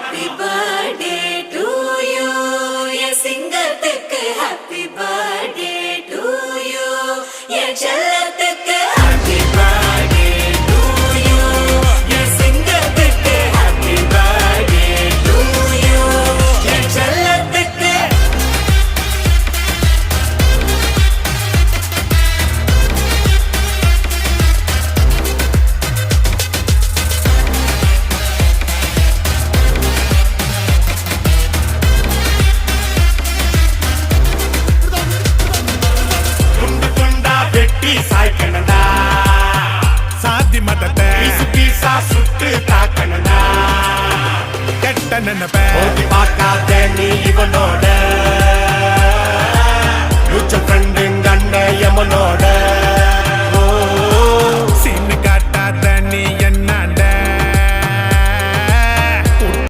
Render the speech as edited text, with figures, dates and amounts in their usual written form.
Happy birthday to you. என் சிங்கத்துக்கு happy birthday to you. என் செல்லத்துக்கு happy birthday to you. என் சிங்கத்துக்கு happy birthday to you. என் செல்லத்துக்கு துண்டு துண்டா வெட்டி சாய்க்கணும்டா, சாதி மதத்தை பீசு பீசா சுட்டு தாக்கணும்டா. கெட்ட நினைப்ப ஓட்டி பார்க்காத நீ இவனோட, ஃபியூச்சர் ஃப்ரெண்டுங்க அண்ணன் எமனோட.